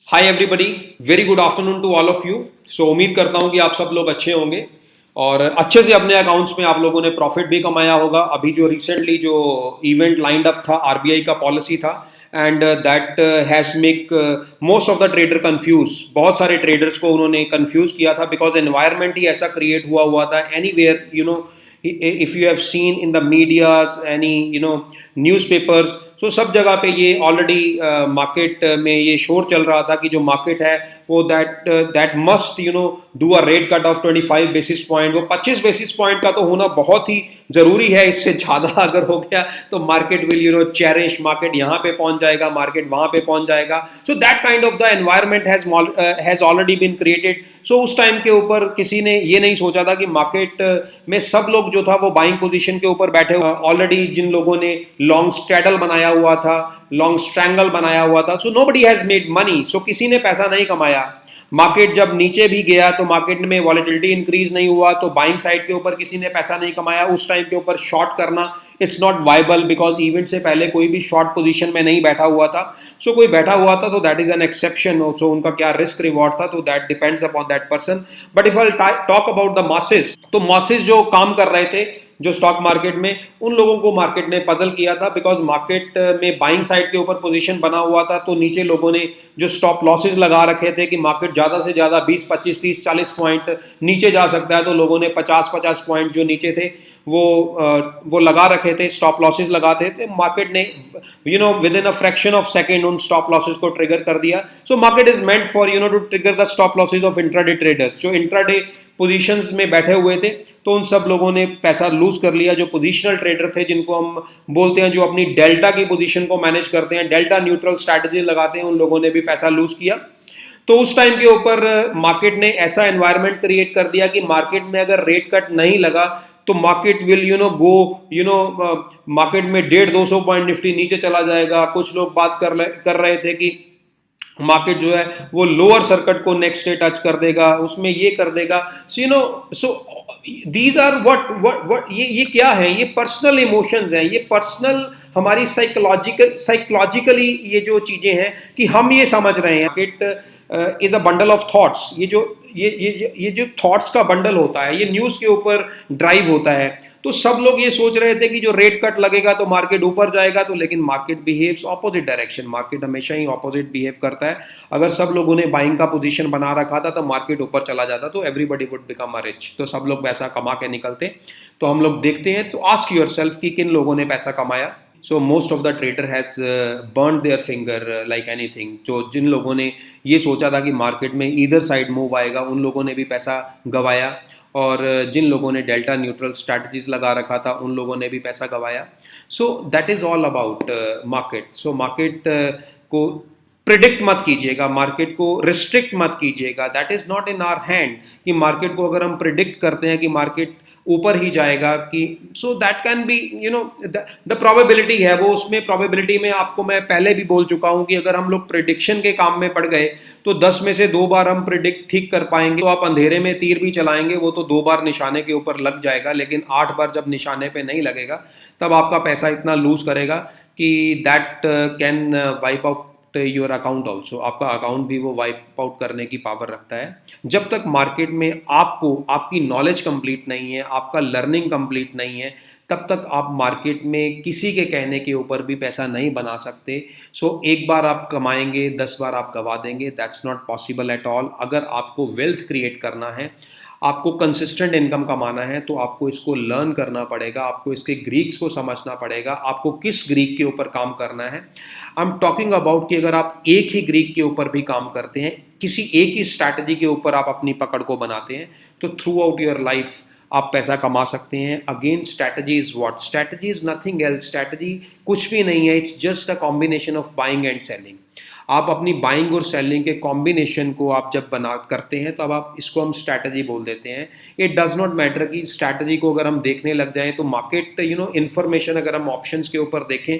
Hi everybody, very good afternoon to all of you. So उम्मीद करता हूँ कि आप सब लोग अच्छे होंगे और अच्छे से अपने अकाउंट्स में आप लोगों ने प्रॉफिट भी कमाया होगा। अभी जो रिसेंटली जो इवेंट लाइंड अप था, आरबीआई का पॉलिसी था, and that has make most of the trader confuse. बहुत सारे ट्रेडर्स को उन्होंने कंफ्यूज किया था बिकॉज एनवायरनमेंट ही ऐसा क्रिएट हुआ हुआ था। Anywhere if you have seen in the medias, any newspapers, so सब जगह पे ये ऑलरेडी मार्केट में ये शोर चल रहा था कि जो मार्केट है वो that must do a rate cut off 25 basis point. वो 25 बेसिस पॉइंट का तो होना बहुत ही जरूरी है। इससे ज्यादा अगर हो गया तो मार्केट विल चेरिश, मार्केट यहाँ पे पहुंच जाएगा, मार्केट वहां पे पहुंच जाएगा। So that kind of the environment has already been created. So उस टाइम के ऊपर किसी ने ये नहीं सोचा था कि मार्केट में सब लोग जो था वो बाइंग पोजीशन के ऊपर बैठे। ऑलरेडी जिन लोगों ने लॉन्ग स्ट्रैडल बनाया हुआ था, लॉन्ग स्ट्रैंगल बनाया हुआ था, so nobody has made money. So किसी ने पैसा नहीं कमाया। मार्केट जब नीचे भी गया तो मार्केट में वॉलेटिलिटी इंक्रीज नहीं हुआ, तो बाइंग साइड के ऊपर किसी ने पैसा नहीं कमाया। उस टाइम के ऊपर शॉर्ट करना it's not viable because event से पहले कोई भी शॉर्ट पोजीशन में नहीं बैठा हुआ था। सो कोई बैठा हुआ था तो दैट इज एन एक्सेप्शन। सो उनका क्या रिस्क रिवॉर्ड था, तो that depends upon that person. But if I talk about the masses, तो मासेस जो काम कर रहे थे जो स्टॉक मार्केट में, उन लोगों को मार्केट ने पजल किया था बिकॉज मार्केट में बाइंग साइड के ऊपर पोजीशन बना हुआ था। तो नीचे लोगों ने जो स्टॉप लॉसेस लगा रखे थे कि मार्केट ज्यादा से ज्यादा 20 25 30 40 पॉइंट नीचे जा सकता है, तो लोगों ने 50 पॉइंट जो नीचे थे वो लगा रखे थे, स्टॉप लॉसेस लगाते थे। मार्केट ने within a fraction of second उन स्टॉप लॉसेस को ट्रिगर कर दिया। So market is meant for to trigger the stop losses of intraday traders. जो इंट्राडे पोजीशंस में बैठे हुए थे तो उन सब लोगों ने पैसा लूज कर लिया। जो पोजीशनल ट्रेडर थे, जिनको हम बोलते हैं, जो अपनी डेल्टा की पोजीशन को मैनेज करते हैं, डेल्टा न्यूट्रल स्ट्रैटेजी लगाते हैं, उन लोगों ने भी पैसा लूज किया। तो उस टाइम के ऊपर मार्केट ने ऐसा एनवायरनमेंट क्रिएट कर दिया कि मार्केट में अगर रेट कट नहीं लगा तो मार्केट विल मार्केट में 150-200 पॉइंट निफ्टी नीचे चला जाएगा। कुछ लोग बात कर रहे थे कि मार्केट जो है वो लोअर सर्किट को नेक्स्ट डे टच कर देगा, उसमें ये कर देगा। सो दीज आर व्हाट ये क्या है? ये पर्सनल इमोशंस हैं, ये पर्सनल हमारी साइकोलॉजिकली ये जो चीजें हैं कि हम ये समझ रहे हैं market is a bundle of thoughts. ये जो थॉट्स का बंडल होता है, ये न्यूज के ऊपर ड्राइव होता है। तो सब लोग ये सोच रहे थे कि जो रेट कट लगेगा तो मार्केट ऊपर जाएगा, तो लेकिन market behaves opposite direction. Market हमेशा ही ऑपोजिट बिहेव करता है। अगर सब लोगों ने बाइंग का पोजीशन बना रखा था तो मार्केट ऊपर चला जाता, तो everybody would become a rich, तो सब लोग पैसा कमा के निकलते। तो हम लोग देखते हैं, तो आस्क योरसेल्फ कि किन लोगों ने पैसा कमाया। So most of the trader has burn their finger like anything. जो जिन लोगों ने ये सोचा था कि मार्केट में ईदर साइड मूव आएगा, उन लोगों ने भी पैसा गंवाया, और जिन लोगों ने डेल्टा न्यूट्रल स्ट्रैटेजीज लगा रखा था उन लोगों ने भी पैसा गंवाया। So that is all about market. So market को प्रिडिक्ट मत कीजिएगा, मार्केट को रिस्ट्रिक्ट मत कीजिएगा। That is not in our hand कि मार्केट को अगर हम प्रिडिक्ट करते हैं कि मार्केट ऊपर ही जाएगा, कि so that can be the probability है वो। उसमें प्रोबेबिलिटी में आपको मैं पहले भी बोल चुका हूं कि अगर हम लोग प्रिडिक्शन के काम में पड़ गए तो 10 में से 2 बार हम प्रिडिक्ट ठीक कर पाएंगे। तो आप अंधेरे में तीर भी चलाएंगे, वो तो 2 बार निशाने के ऊपर लग जाएगा, लेकिन 8 बार जब निशाने पे नहीं लगेगा तब आपका पैसा इतना लूज करेगा कि that can wipe out your account also. आपका अकाउंट भी वो वाइप आउट करने की पावर रखता है। जब तक मार्केट में आपको आपकी नॉलेज कंप्लीट नहीं है, आपका लर्निंग कंप्लीट नहीं है, तब तक आप मार्केट में किसी के कहने के ऊपर भी पैसा नहीं बना सकते। सो एक बार आप कमाएंगे, 10 बार आप गवा देंगे, that's not possible at all. अगर आपको वेल्थ क्रिएट करना है, आपको कंसिस्टेंट इनकम कमाना है, तो आपको इसको लर्न करना पड़ेगा, आपको इसके ग्रीक्स को समझना पड़ेगा, आपको किस ग्रीक के ऊपर काम करना है। आई एम टॉकिंग अबाउट कि अगर आप एक ही ग्रीक के ऊपर भी काम करते हैं, किसी एक ही स्ट्रैटेजी के ऊपर आप अपनी पकड़ को बनाते हैं, तो थ्रू आउट योर लाइफ आप पैसा कमा सकते हैं। Again strategy is what? Strategy is nothing else. Strategy कुछ भी नहीं है, it's just a combination of buying and selling. आप अपनी बाइंग और सेलिंग के कॉम्बिनेशन को आप जब बना करते हैं, तो अब आप इसको हम स्ट्रैटेजी बोल देते हैं। इट डज नॉट मैटर कि स्ट्रैटेजी को अगर हम देखने लग जाएं तो मार्केट इन्फॉर्मेशन अगर हम ऑप्शंस के ऊपर देखें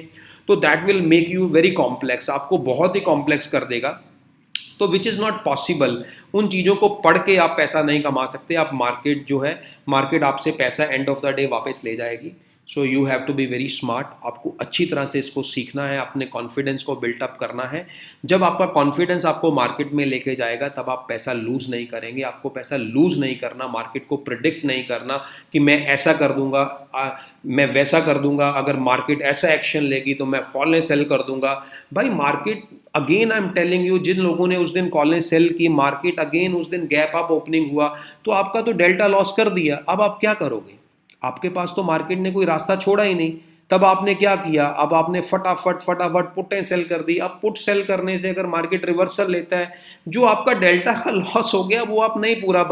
तो that will make you very complex, आपको बहुत ही कॉम्प्लेक्स कर देगा। तो विच इज़ नॉट पॉसिबल। उन चीज़ों को पढ़ के आप पैसा नहीं कमा सकते। आप मार्केट जो है, मार्केट आपसे पैसा एंड ऑफ द डे वापस ले जाएगी। So you have to be very smart. आपको अच्छी तरह से इसको सीखना है, अपने कॉन्फिडेंस को बिल्टअप करना है। जब आपका कॉन्फिडेंस आपको मार्केट में लेके जाएगा तब आप पैसा लूज़ नहीं करेंगे। आपको पैसा लूज़ नहीं करना, मार्केट को प्रिडिक्ट नहीं करना कि मैं ऐसा कर दूंगा, मैं वैसा कर दूंगा, अगर मार्केट ऐसा एक्शन लेगी तो मैं कॉल ने सेल कर दूंगा। भाई market, again I am telling you, जिन लोगों ने उस दिन कॉल ने सेल की, मार्केट अगेन उस दिन गैप अप ओपनिंग हुआ तो आपका तो डेल्टा लॉस कर दिया। अब आप क्या करोगे? आपके पास तो मार्केट ने कोई रास्ता छोड़ा ही नहीं। तब आपने क्या किया? अब आपने फटाफट फटाफट पुटें सेल कर दी। अब पुट सेल करने से अगर मार्केट रिवर्सल लेता है, जो आपका डेल्टा का लॉस हो गया वो आप नहीं पूरा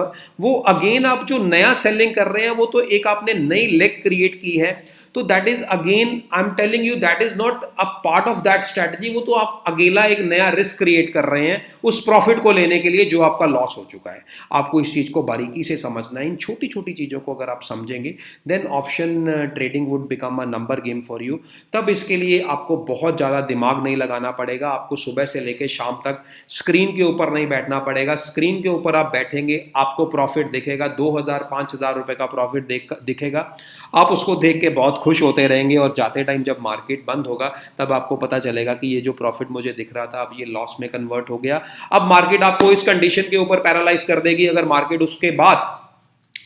वो अगेन आप जो नया सेलिंग कर रहे हैं वो तो एक आपने नई लेग क्रिएट की है। तो that is again I am telling you, that is not a part of that strategy. वो तो आप अकेला एक नया रिस्क क्रिएट कर रहे हैं उस प्रॉफिट को लेने के लिए जो आपका लॉस हो चुका है। आपको इस चीज को बारीकी से समझना है। इन छोटी छोटी चीजों को अगर आप समझेंगे then option trading would become a number game for you. तब इसके लिए आपको बहुत ज्यादा दिमाग नहीं लगाना पड़ेगा। आपको सुबह से लेकर शाम तक स्क्रीन के ऊपर नहीं बैठना पड़ेगा। स्क्रीन के ऊपर आप बैठेंगे, आपको प्रॉफिट दिखेगा, 2000 5000 रुपए का प्रॉफिट दिखेगा। आप उसको देख के बहुत खुश होते रहेंगे और जाते टाइम जब मार्केट बंद होगा तब आपको पता चलेगा कि ये जो प्रॉफिट मुझे दिख रहा था अब ये लॉस में कन्वर्ट हो गया। अब मार्केट आपको इस कंडीशन के ऊपर पैरालाइज कर देगी, अगर मार्केट उसके बाद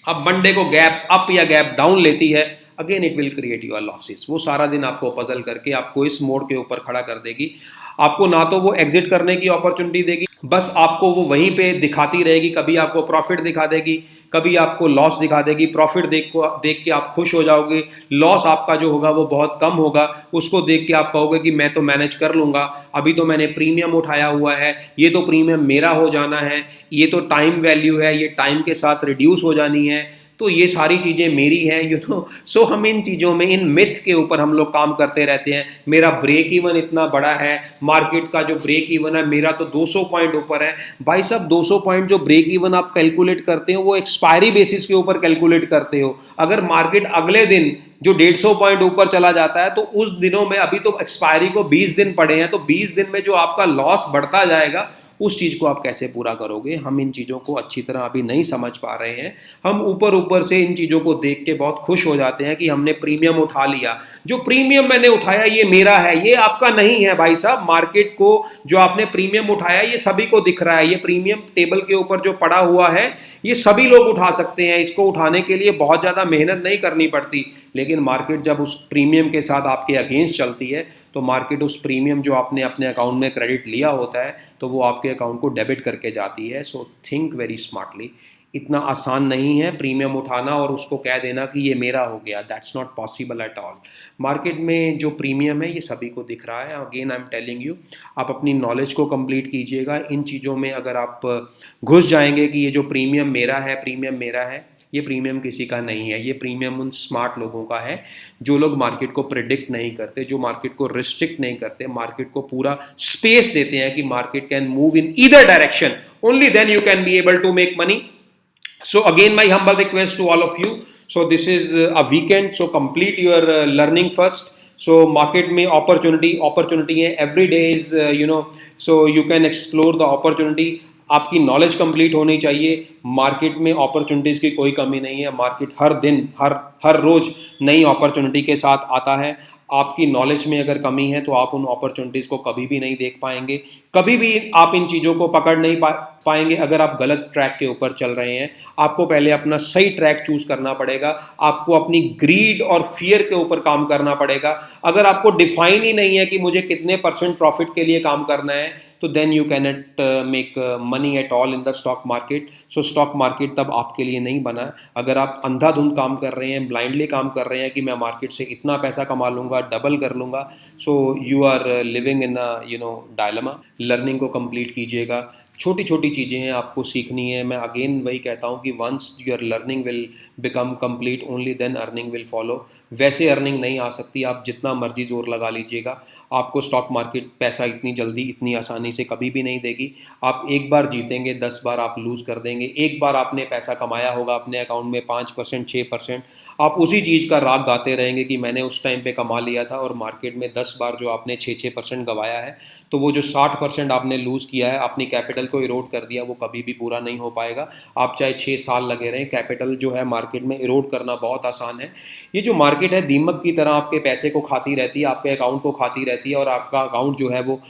अब मंडे को गैप अप या गैप डाउन लेती है, again it will create your losses. वो सारा दिन आपको पजल करके आपको इस मोड के ऊपर खड़ा कर देगी। आपको ना तो वो एग्जिट करने की अपॉर्चुनिटी देगी, बस आपको वो वहीं पे दिखाती रहेगी। कभी आपको प्रॉफिट दिखा देगी, कभी आपको लॉस दिखा देगी। प्रॉफिट देख के आप खुश हो जाओगे, लॉस आपका जो होगा वो बहुत कम होगा, उसको देख के आप कहोगे कि मैं तो मैनेज कर लूंगा, अभी तो मैंने प्रीमियम उठाया हुआ है, ये तो प्रीमियम मेरा हो जाना है, ये तो टाइम वैल्यू है, ये टाइम के साथ रिड्यूस हो जानी है, तो ये सारी चीज़ें मेरी हैं, यू नो। सो हम इन चीज़ों में, इन मिथ के ऊपर हम लोग काम करते रहते हैं। मेरा ब्रेक इवन इतना बड़ा है, मार्केट का जो ब्रेक इवन है मेरा तो 200 पॉइंट ऊपर है। भाई साहब 200 पॉइंट जो ब्रेक इवन आप कैलकुलेट करते हो वो एक्सपायरी बेसिस के ऊपर कैलकुलेट करते हो। अगर मार्केट अगले दिन जो 150 पॉइंट ऊपर चला जाता है तो उस दिनों में, अभी तो एक्सपायरी को 20 दिन पड़े हैं, तो 20 दिन में जो आपका लॉस बढ़ता जाएगा उस चीज को आप कैसे पूरा करोगे? हम इन चीजों को अच्छी तरह अभी नहीं समझ पा रहे हैं। हम ऊपर ऊपर से इन चीजों को देख के बहुत खुश हो जाते हैं कि हमने प्रीमियम उठा लिया। जो प्रीमियम मैंने उठाया ये मेरा है, ये आपका नहीं है भाई साहब। मार्केट को जो आपने प्रीमियम उठाया ये सभी को दिख रहा है। ये प्रीमियम टेबल के ऊपर जो पड़ा हुआ है ये सभी लोग उठा सकते हैं। इसको उठाने के लिए बहुत ज्यादा मेहनत नहीं करनी पड़ती। लेकिन मार्केट जब उस प्रीमियम के साथ आपके अगेंस्ट चलती है तो मार्केट उस प्रीमियम जो आपने अपने अकाउंट में क्रेडिट लिया होता है तो वो आपके अकाउंट को डेबिट करके जाती है। So think very smartly. इतना आसान नहीं है प्रीमियम उठाना और उसको कह देना कि ये मेरा हो गया। That's not possible at all. Market में जो प्रीमियम है ये सभी को दिख रहा है। Again I am telling you, आप अपनी नॉलेज को कंप्लीट कीजिएगा। इन चीज़ों में अगर आप घुस जाएंगे कि ये जो प्रीमियम मेरा है, प्रीमियम मेरा है, ये प्रीमियम किसी का नहीं है। ये प्रीमियम उन स्मार्ट लोगों का है जो लोग मार्केट को प्रिडिक्ट नहीं करते, जो मार्केट को रिस्ट्रिक्ट नहीं करते, मार्केट को पूरा स्पेस देते हैं कि market can move in either direction, only then you can be able to make money. So again, my humble request to all of you. So this is a weekend. So complete your learning first. So market में opportunity है. Every day is So you can explore the opportunity. आपकी knowledge complete होनी चाहिए। Market में opportunities की कोई कमी नहीं है। मार्केट हर दिन हर रोज नई अपॉर्चुनिटी के साथ आता है। आपकी नॉलेज में अगर कमी है तो आप उन अपॉर्चुनिटीज़ को कभी भी नहीं देख पाएंगे, कभी भी आप इन चीज़ों को पकड़ नहीं पाएंगे अगर आप गलत ट्रैक के ऊपर चल रहे हैं। आपको पहले अपना सही ट्रैक चूज करना पड़ेगा। आपको अपनी ग्रीड और फियर के ऊपर काम करना पड़ेगा। अगर आपको डिफाइन ही नहीं है कि मुझे कितने % प्रॉफिट के लिए काम करना है तो then you can not make money at all in the stock market. So stock market तब आपके लिए नहीं बना। अगर आप अंधाधुंध काम कर रहे हैं, ब्लाइंडली काम कर रहे हैं कि मैं मार्केट से इतना पैसा कमा लूंगा, डबल कर लूंगा, so you are living in a dilemma. Learning को कंप्लीट कीजिएगा। छोटी छोटी चीज़ें हैं आपको सीखनी है। मैं अगेन वही कहता हूँ कि once your learning will become complete only then earning will follow. वैसे अर्निंग नहीं आ सकती, आप जितना मर्जी जोर लगा लीजिएगा, आपको स्टॉक मार्केट पैसा इतनी जल्दी इतनी आसानी से कभी भी नहीं देगी। आप एक बार जीतेंगे, 10 बार आप लूज़ कर देंगे। एक बार आपने पैसा कमाया होगा अपने अकाउंट में 5% 6%, आप उसी चीज़ का राग गाते रहेंगे कि मैंने उस टाइम पे कमा लिया था, और मार्केट में 10 बार जो आपने 6% गवाया है, तो वो जो 60% आपने लूज़ किया है अपनी कैपिटल कैपिटल को इरोड कर दिया वो कभी भी पूरा नहीं हो पाएगा। आप चाहे 6 साल लगे रहें, कैपिटल जो है मार्केट में इरोड करना बहुत आसान है। ये जो मार्केट है दीमक की तरह आपके पैसे को खाती रहती है, आपके अकाउंट को खाती रहती है, और आपका अकाउंट जो है वो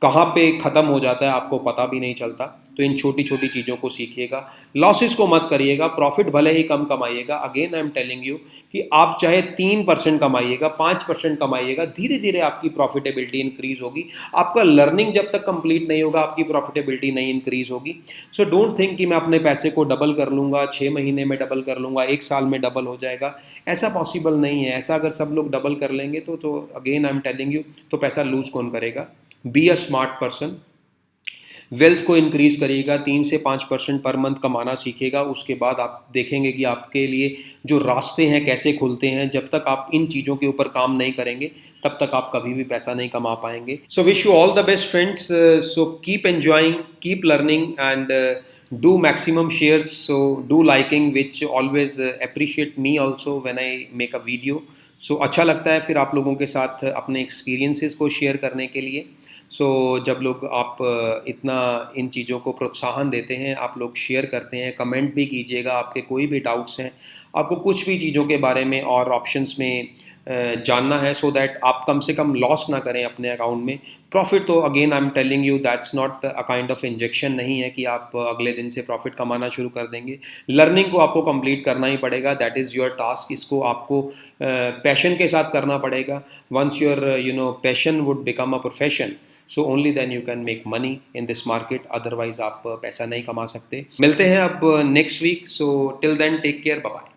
कहाँ पे ख़त्म हो जाता है आपको पता भी नहीं चलता। तो इन छोटी छोटी चीज़ों को सीखिएगा, लॉसेस को मत करिएगा, प्रॉफिट भले ही कम कमाइएगा। Again I am telling you कि आप चाहे 3% कमाइएगा, 5% कमाइएगा, धीरे धीरे आपकी प्रॉफिटेबिलिटी इंक्रीज होगी। आपका लर्निंग जब तक कंप्लीट नहीं होगा आपकी प्रॉफिटेबिलिटी नहीं इंक्रीज होगी। सो डोंट थिंक कि मैं अपने पैसे को डबल कर लूँगा, 6 महीने में डबल कर लूँगा, 1 साल में डबल हो जाएगा। ऐसा पॉसिबल नहीं है। ऐसा अगर सब लोग डबल कर लेंगे तो again I am telling you, तो पैसा लूज कौन करेगा। Be a smart person, wealth को इंक्रीज करिएगा, 3 से 5% पर मंथ कमाना सीखेगा। उसके बाद आप देखेंगे कि आपके लिए जो रास्ते हैं कैसे खुलते हैं। जब तक आप इन चीज़ों के ऊपर काम नहीं करेंगे तब तक आप कभी भी पैसा नहीं कमा पाएंगे। So wish you all the best friends. So keep enjoying, keep learning and do maximum shares, so do liking which always appreciate me also when I make a video। so अच्छा लगता है फिर आप लोगों के साथ अपने experiences को share करने के लिए। जब लोग आप इतना इन चीज़ों को प्रोत्साहन देते हैं, आप लोग शेयर करते हैं, कमेंट भी कीजिएगा, आपके कोई भी डाउट्स हैं, आपको कुछ भी चीज़ों के बारे में और ऑप्शंस में जानना है, सो दैट आप कम से कम लॉस ना करें अपने अकाउंट में। प्रॉफिट तो again I am telling you that's not a kind of injection, नहीं है कि आप अगले दिन से प्रॉफिट कमाना शुरू कर देंगे। लर्निंग को आपको कंप्लीट करना ही पड़ेगा, दैट इज़ योर टास्क। इसको आपको पैशन के साथ करना पड़ेगा। Once your passion would become a profession, so only then you can make money in this market, otherwise आप पैसा नहीं कमा सकते। मिलते हैं अब next week. So till then take care, bye bye.